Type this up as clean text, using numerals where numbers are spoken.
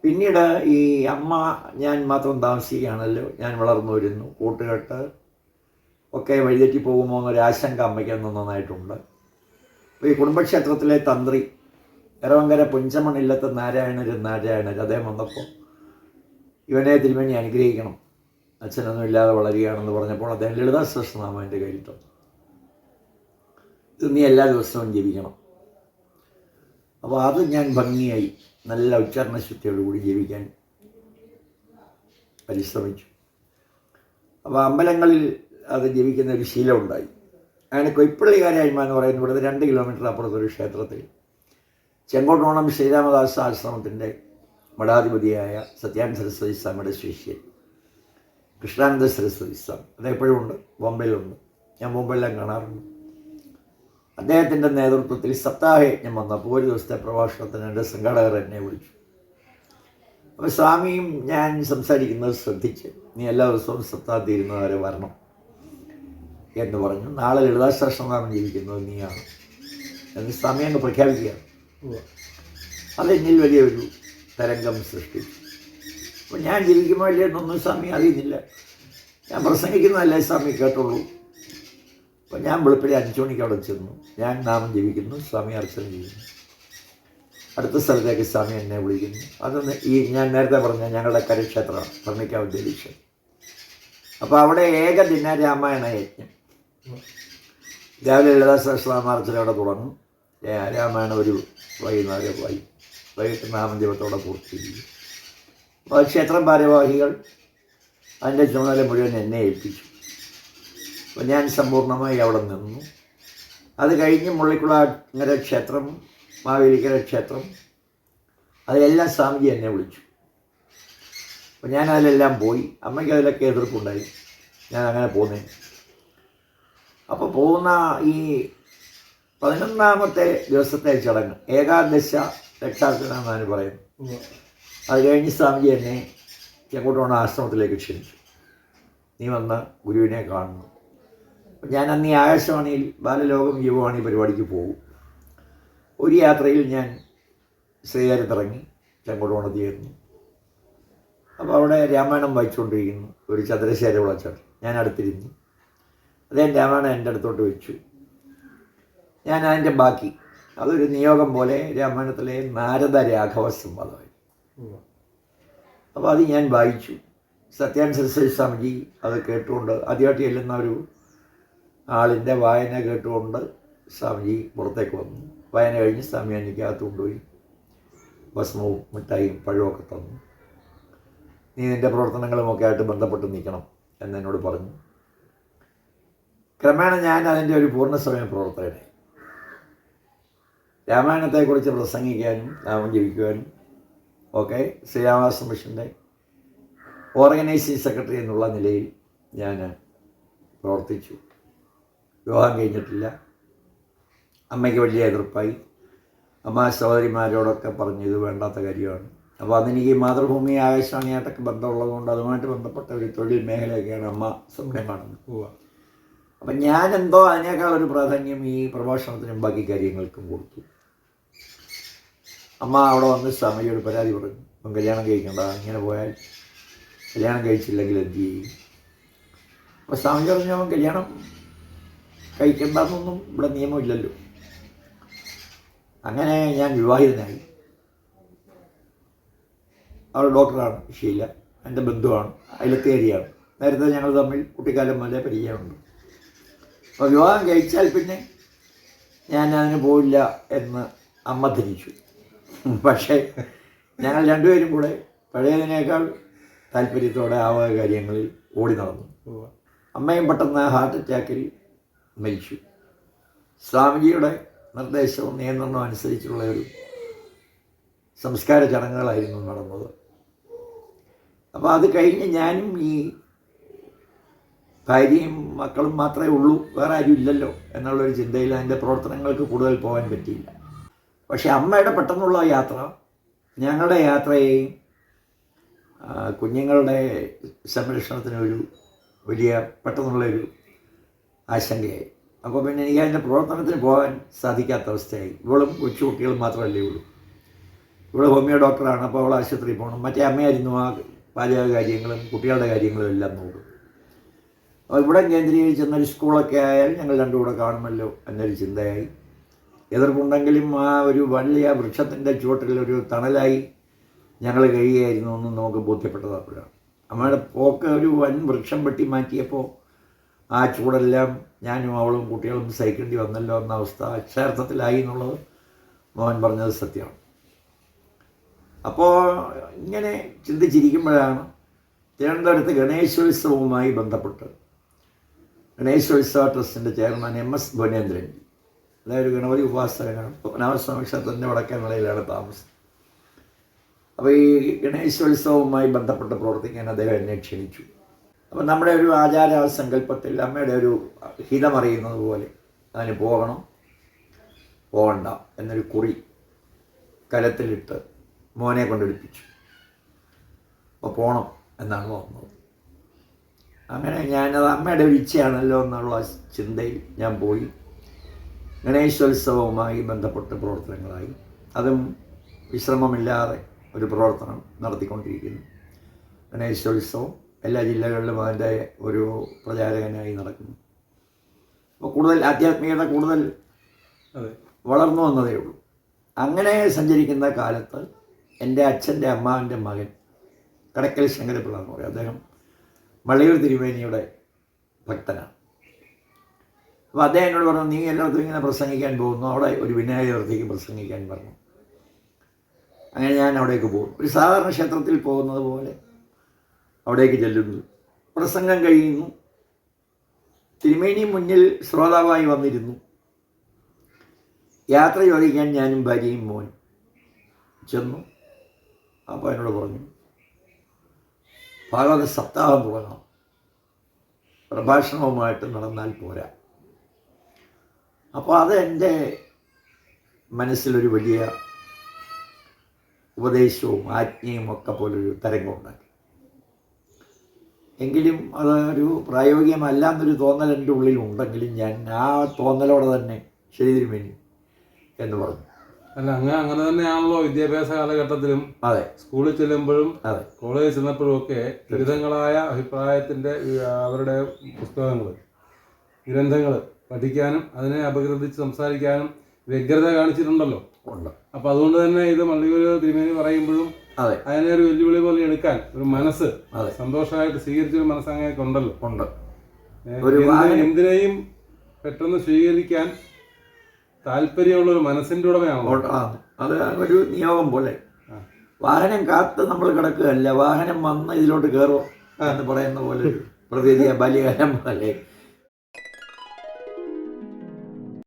പിന്നീട് ഈ അമ്മ ഞാൻ മാത്രം താമസിക്കുകയാണല്ലോ, ഞാൻ വളർന്നു വരുന്നു, കൂട്ടുകെട്ട് ഒക്കെ വഴിതെറ്റി പോകുമോ എന്നൊരാശങ്ക അമ്മയ്ക്ക് നന്നായിട്ടുണ്ട്. അപ്പോൾ ഈ കുടുംബക്ഷേത്രത്തിലെ തന്ത്രി എറവങ്കര പുഞ്ചമണില്ലത്ത് നാരായണർ അദ്ദേഹം വന്നപ്പോൾ ഇവനെ തിരുമേനി അനുഗ്രഹിക്കണം, അച്ഛനൊന്നും ഇല്ലാതെ വളരുകയാണെന്ന് പറഞ്ഞപ്പോൾ അദ്ദേഹം ലളിതാ സഹസ്രനാമം എൻ്റെ കയ്യിൽ തന്നു. ഇത് നീ എല്ലാ ദിവസവും ജപിക്കണം. അപ്പോൾ അത് ഞാൻ ഭംഗിയായി നല്ല ഉച്ചാരണശുദ്ധിയോടുകൂടി ജപിക്കാൻ പരിശ്രമിച്ചു. അപ്പോൾ അമ്പലങ്ങളിൽ അത് ജപിക്കുന്ന ഒരു ശീലം ഉണ്ടായി. അങ്ങനെ കൊയ്പ്പള്ളിക്കാരായ്മ എന്ന് പറയുന്ന ഇവിടുത്തെ 2 കിലോമീറ്റർ അപ്പുറത്തൊരു ക്ഷേത്രത്തിൽ ചെങ്കോട്ടോണം ശ്രീരാമദാസ ആശ്രമത്തിൻ്റെ മഠാധിപതിയായ സത്യാനന്ദ സരസ്വതി സ്വാമിയുടെ ശിഷ്യൻ കൃഷ്ണാനന്ദ സരസ്വതി സ്വാമി, അതെപ്പോഴും ഉണ്ട്, ബോംബെയിലുണ്ട്, ഞാൻ ബോംബെയിലെല്ലാം കാണാറുണ്ട്. അദ്ദേഹത്തിൻ്റെ നേതൃത്വത്തിൽ സപ്താഹയജ്ഞം വന്നപ്പോൾ ഒരു ദിവസത്തെ പ്രഭാഷണത്തിന് എൻ്റെ സംഘാടകർ എന്നെ വിളിച്ചു. അപ്പോൾ സ്വാമിയും ഞാൻ സംസാരിക്കുന്നത് ശ്രദ്ധിച്ച് നീ എല്ലാ ദിവസവും സപ്താഹം തീരുന്നവരെ വരണം എന്ന് പറഞ്ഞു. നാളെ ലളിതാ സഹസ്രനാമം ജീവിക്കുന്നത് നീയാണ് എന്ന് സ്വാമി അങ്ങ് പ്രഖ്യാപിക്കുകയാണ്. അതെന്നിൽ വലിയൊരു തരംഗം സൃഷ്ടിച്ചു. അപ്പോൾ ഞാൻ ജീവിക്കുമ്പോൾ അല്ലേ എന്നൊന്നും സ്വാമി അറിയുന്നില്ല, ഞാൻ പ്രസംഗിക്കുന്നതല്ലേ സ്വാമി കേട്ടുള്ളൂ. അപ്പോൾ ഞാൻ വെളുപ്പിലെ 5 മണിക്ക് അവിടെ ചെന്നു, ഞാൻ നാമം ജപിക്കുന്നു, സ്വാമി അർച്ചന ചെയ്യുന്നു. അടുത്ത സ്ഥലത്തേക്ക് സ്വാമി എന്നെ വിളിക്കുന്നു. അതൊന്ന് ഞാൻ നേരത്തെ പറഞ്ഞ ഞങ്ങളുടെ കരക്ഷേത്രമാണ്, ഭരണിക്കാവ് ദേവീക്ഷേത്രം. അപ്പോൾ അവിടെ ഏകദിന രാമായണ യജ്ഞം രാവിലെ ലളിതാ സഹസ്രനാമാർച്ചന അവിടെ തുടങ്ങും. രാമായണം ഒരു വൈകുന്നേരം വൈകിട്ട് നാമജപത്തോടെ പൂർത്തീകരിക്കും. അപ്പോൾ ക്ഷേത്രം ഭാരവാഹികൾ അതിൻ്റെ ചുമതല മുഴുവൻ എന്നെ ഏൽപ്പിച്ചു. അപ്പോൾ ഞാൻ സമ്പൂർണ്ണമായി അവിടെ നിന്നു. അത് കഴിഞ്ഞ് മുള്ളിക്കുളങ്ങര ക്ഷേത്രം, മാവേലിക്കര ക്ഷേത്രം, അതിലെല്ലാം സ്വാമിജി എന്നെ വിളിച്ചു. അപ്പോൾ ഞാൻ അതിലെല്ലാം പോയി. അമ്മയ്ക്ക് അതിലൊക്കെ എതിർപ്പുണ്ടായി, ഞാൻ അങ്ങനെ പോന്നേ. അപ്പോൾ പോകുന്ന ഈ 11ാമത്തെ ദിവസത്തെ ചടങ്ങ് ഏകാദശ രക്ഷാർത്ഥന എന്നാണ് പറയുന്നത്. അത് കഴിഞ്ഞ് സ്വാമിജി എന്നെ ചെങ്കോട്ടോണം ആശ്രമത്തിലേക്ക് ക്ഷണിച്ചു. നീ വന്ന് ഗുരുവിനെ കാണുന്നു. ഞാൻ അന്ന് ഈ ആകാശവാണിയിൽ ബാലലോകം യുവവാണി പരിപാടിക്ക് പോകും. ഒരു യാത്രയിൽ ഞാൻ ശ്രീകാര്യത്തിറങ്ങി ചെങ്കോട്ടോണത്ത് ചേർന്നു. അപ്പോൾ അവിടെ രാമായണം വായിച്ചുകൊണ്ടിരിക്കുന്നു ഒരു ചന്ദ്രശേഖര വിളച്ചാട്ടം. ഞാൻ അടുത്തിരുന്നു. അദ്ദേഹം രാമായണം എൻ്റെ അടുത്തോട്ട് വെച്ചു. ഞാൻ അതിൻ്റെ ബാക്കി, അതൊരു നിയോഗം പോലെ രാമായണത്തിലെ നാരദ രാഘവ സംവാദമായി. അപ്പോൾ അത് ഞാൻ വായിച്ചു. സത്യാനന്ദ സരസ്വതി സ്വാമിജി അത് കേട്ടുകൊണ്ട്, ആദ്യമായിട്ട് ചെല്ലുന്ന ഒരു ആളിൻ്റെ വായന കേട്ടുകൊണ്ട് സ്വാമിജി പുറത്തേക്ക് വന്നു. വായന കഴിഞ്ഞ് സ്വാമി എനിക്കകത്ത് കൊണ്ടുപോയി ഭസ്മവും മിഠായിയും പഴമൊക്കെ തന്നു. നീ നിൻ്റെ പ്രവർത്തനങ്ങളുമൊക്കെ ആയിട്ട് ബന്ധപ്പെട്ട് നിൽക്കണം എന്നെന്നോട് പറഞ്ഞു. ക്രമേണ ഞാൻ അതിൻ്റെ ഒരു പൂർണ്ണസമയ പ്രവർത്തകനായി. രാമായണത്തെക്കുറിച്ച് പ്രസംഗിക്കാനും നാമം ജപിക്കുവാനും ഒക്കെ ശ്രീരാമദാസ മിഷൻ്റെ ഓർഗനൈസിംഗ് സെക്രട്ടറി എന്നുള്ള നിലയിൽ ഞാൻ പ്രവർത്തിച്ചു. വിവാഹം കഴിഞ്ഞിട്ടില്ല. അമ്മയ്ക്ക് വലിയ എതിർപ്പായി. അമ്മ സഹോദരിമാരോടൊക്കെ പറഞ്ഞു ഇത് വേണ്ടാത്ത കാര്യമാണ്. അപ്പോൾ അതെനിക്ക് മാതൃഭൂമി ആകാശവാണിയായിട്ടൊക്കെ ബന്ധമുള്ളതുകൊണ്ട് അതുമായിട്ട് ബന്ധപ്പെട്ട ഒരു തൊഴിൽ മേഖലയൊക്കെയാണ് അമ്മ സ്വപ്നം കാണുന്നത്. അപ്പം ഞാനെന്തോ അതിനേക്കാൾ ഒരു പ്രാധാന്യം ഈ പ്രഭാഷണത്തിനും ബാക്കി കാര്യങ്ങൾക്കും കൊടുത്തു. അമ്മ അവിടെ വന്ന് സ്വാമിജിയോട് പരാതി പറഞ്ഞു, അപ്പം കല്യാണം കഴിക്കണ്ട, ഇങ്ങനെ പോയാൽ കല്യാണം കഴിച്ചില്ലെങ്കിൽ എന്ത് ചെയ്യും? അപ്പോൾ സ്വാമിജി പറഞ്ഞു, അവൻ കല്യാണം കഴിക്കണ്ടെന്നൊന്നും ഇവിടെ നിയമമില്ലല്ലോ. അങ്ങനെ ഞാൻ വിവാഹിതനായി. അവൾ ഡോക്ടറാണ് ഷീല, എൻ്റെ ബന്ധുവാണ്, അയലത്തേരിയാണ്. നേരത്തെ ഞങ്ങൾ തമ്മിൽ കുട്ടിക്കാലം മുതലേ പരിചയമുണ്ട്. അപ്പോൾ വിവാഹം കഴിച്ചാൽ പിന്നെ ഞാൻ അതിന് പോയില്ല എന്ന് അമ്മ ധരിച്ചു. പക്ഷേ ഞങ്ങൾ രണ്ടുപേരും കൂടെ പഴയതിനേക്കാൾ താല്പര്യത്തോടെ ആ കാര്യങ്ങളിൽ ഓടി നടന്നു. അമ്മയും പെട്ടെന്ന് ഹാർട്ട് അറ്റാക്കിൽ മരിച്ചു. സ്വാമിജിയുടെ നിർദ്ദേശവും നിയന്ത്രണവും അനുസരിച്ചുള്ള ഒരു സംസ്കാര ചടങ്ങുകളായിരുന്നു നടന്നത്. അപ്പോൾ അത് കഴിഞ്ഞ് ഞാനും ഈ ഭാര്യയും മക്കളും മാത്രമേ ഉള്ളൂ, വേറെ ആരും ഇല്ലല്ലോ എന്നുള്ളൊരു ചിന്തയിൽ അതിൻ്റെ പ്രവർത്തനങ്ങൾക്ക് കൂടുതൽ പോകാൻ പറ്റിയില്ല. പക്ഷേ അമ്മയുടെ പെട്ടെന്നുള്ള യാത്ര ഞങ്ങളുടെ യാത്രയെയും കുഞ്ഞുങ്ങളുടെ സംരക്ഷണത്തിനൊരു വലിയ പെട്ടെന്നുള്ളൊരു ആശങ്കയായി. അപ്പോൾ പിന്നെ എനിക്ക് അതിൻ്റെ പ്രവർത്തനത്തിന് പോകാൻ സാധിക്കാത്ത അവസ്ഥയായി. ഇവളും കൊച്ചുകുട്ടികളും മാത്രമല്ലേ ഉള്ളൂ. ഇവിടെ ഹോമിയോ ഡോക്ടറാണ്, അപ്പോൾ അവൾ ആശുപത്രിയിൽ പോകണം. മറ്റേ അമ്മയായിരുന്നു ആ പാചക കാര്യങ്ങളും കുട്ടികളുടെ കാര്യങ്ങളും എല്ലാം നോക്കും. അപ്പോൾ ഇവിടെ കേന്ദ്രീകരിച്ചെന്നൊരു സ്കൂളൊക്കെ ആയാൽ ഞങ്ങൾ രണ്ടും കൂടെ കാണുമല്ലോ എന്നൊരു ചിന്തയായി. എതിർപ്പുണ്ടെങ്കിലും ആ ഒരു വലിയ വൃക്ഷത്തിൻ്റെ ചുവട്ടിൽ ഒരു തണലായി ഞങ്ങൾ കഴിയുകയായിരുന്നു എന്നും നമുക്ക് ബോധ്യപ്പെട്ടത് അപ്പോഴാണ്. അമ്മയുടെ പോക്ക് ഒരു വൻ വൃക്ഷം വെട്ടി മാറ്റിയപ്പോൾ ആ ചൂടെല്ലാം ഞാനും അവളും കുട്ടികളും സഹിക്കേണ്ടി വന്നല്ലോ എന്ന അവസ്ഥ അക്ഷരാർത്ഥത്തിലായി എന്നുള്ളത് മോഹൻ പറഞ്ഞത് സത്യമാണ്. അപ്പോൾ ഇങ്ങനെ ചിന്തിച്ചിരിക്കുമ്പോഴാണ് തിരുവനന്തപുരത്ത് ഗണേശോത്സവവുമായി ബന്ധപ്പെട്ട് ഗണേശോത്സവ ട്രസ്റ്റിൻ്റെ ചെയർമാൻ MS ഭുവനേന്ദ്രൻ, അതായത് ഒരു ഗണപതി ഉപാസകനാണ്, പത്മനാഭസ്വാമി ക്ഷേത്രത്തിൻ്റെ വടക്കേനടയിലാണ് താമസം. അപ്പോൾ ഈ ഗണേശോത്സവവുമായി ബന്ധപ്പെട്ട് പ്രവർത്തിക്കാൻ അദ്ദേഹം എന്നെ ക്ഷണിച്ചു. അപ്പോൾ നമ്മുടെ ഒരു ആചാര സങ്കല്പത്തിൽ അമ്മയുടെ ഒരു ഹിതമറിയുന്നത് പോലെ അതിന് പോകണം പോകണ്ട എന്നൊരു കുറി കലത്തിലിട്ട് മോനെ കൊണ്ടെടുപ്പിച്ചു. അപ്പോൾ പോകണം എന്നാണ് തോന്നുന്നത്. അങ്ങനെ ഞാനത് അമ്മയുടെ ഒരു ഇച്ഛയാണല്ലോ എന്നുള്ള ചിന്തയിൽ ഞാൻ പോയി. ഗണേശോത്സവവുമായി ബന്ധപ്പെട്ട് പ്രവർത്തനങ്ങളായി. അതും വിശ്രമമില്ലാതെ ഒരു പ്രവർത്തനം നടത്തിക്കൊണ്ടിരിക്കുന്നു. ഗണേശോത്സവം എല്ലാ ജില്ലകളിലും അതിൻ്റെ ഒരു പ്രചാരകനായി നടക്കുന്നു. അപ്പോൾ കൂടുതൽ ആധ്യാത്മികത കൂടുതൽ വളർന്നു വന്നതേ ഉള്ളൂ. അങ്ങനെ സഞ്ചരിക്കുന്ന കാലത്ത് എൻ്റെ അച്ഛൻ്റെ അമ്മാവിൻ്റെ മകൻ കടക്കൽ ശങ്കരപ്പിള്ള എന്ന് പറയും, അദ്ദേഹം മള്ളിയൂർ തിരുമേനിയുടെ ഭക്തനാണ്. അപ്പോൾ അദ്ദേഹം എന്നോട് പറഞ്ഞു, നീ എല്ലായിടത്തും ഇങ്ങനെ പ്രസംഗിക്കാൻ പോകുന്നു, അവിടെ ഒരു വിനായകർത്തേക്ക് പ്രസംഗിക്കാൻ പറഞ്ഞു. അങ്ങനെ ഞാൻ അവിടേക്ക് പോകുന്നു. ഒരു സാധാരണ ക്ഷേത്രത്തിൽ പോകുന്നത് പോലെ അവിടേക്ക് ചെല്ലുന്നു. പ്രസംഗം കഴിയുന്നു. തിരുമേനി മുന്നിൽ ശ്രോതാവായി വന്നിരുന്നു. യാത്ര ചോദിക്കാൻ ഞാനും ഭാര്യയും മോനും ചെന്നു. അപ്പോൾ എന്നോട് പറഞ്ഞു, ഭാഗവത സപ്താഹം തുടങ്ങണം, പ്രഭാഷണവുമായിട്ട് നടന്നാൽ പോരാ. അപ്പോൾ അത് എൻ്റെ മനസ്സിലൊരു വലിയ ഉപദേശവും ആജ്ഞയും ഒക്കെ പോലൊരു തരംഗം ഉണ്ടാക്കി. എങ്കിലും അതൊരു പ്രായോഗികമല്ല എന്നൊരു തോന്നൽ എൻ്റെ ഉള്ളിൽ ഉണ്ടെങ്കിലും ഞാൻ ആ തോന്നലോടെ തന്നെ ശരി തിരുമേനി എന്ന് പറഞ്ഞു. അല്ല, അങ്ങനെ തന്നെയാണല്ലോ വിദ്യാഭ്യാസ കാലഘട്ടത്തിലും. അതെ, സ്കൂളിൽ ചെല്ലുമ്പോഴും അതെ, കോളേജിൽ ചെന്നപ്പോഴും ഒക്കെ വിവിധങ്ങളായ അഭിപ്രായത്തിൻ്റെ അവരുടെ പുസ്തകങ്ങൾ, ഗ്രന്ഥങ്ങൾ പഠിക്കാനും അതിനെ അപഗ്രഥിച്ച് സംസാരിക്കാനും വ്യഗ്രത കാണിച്ചിട്ടുണ്ടല്ലോ. ഉണ്ട്. അപ്പം അതുകൊണ്ട് തന്നെ ഇത് മള്ളിയൂർ തിരുമേനി പറയുമ്പോഴും അതെ, അതിനെ ഒരു വെല്ലുവിളി പോലെ എടുക്കാൻ ഒരു മനസ്സ്, സന്തോഷമായിട്ട് സ്വീകരിച്ചൊരു മനസ്സ് അങ്ങനെയൊക്കെ ഉണ്ടല്ലോ. ഉണ്ട്. എന്തിനേയും പെട്ടെന്ന് സ്വീകരിക്കാൻ താല്പര്യമുള്ളൊരു മനസ്സിൻ്റെ ഉടമയാണോ? അത് ഒരു നിയോഗം പോലെ. വാഹനം കാത്ത് നമ്മൾ കിടക്കുകയല്ല, വാഹനം വന്ന് ഇതിലോട്ട് കയറും എന്ന് പറയുന്ന പോലെ ഒരു പ്രതീതി. ബാല്യകാലം പോലെ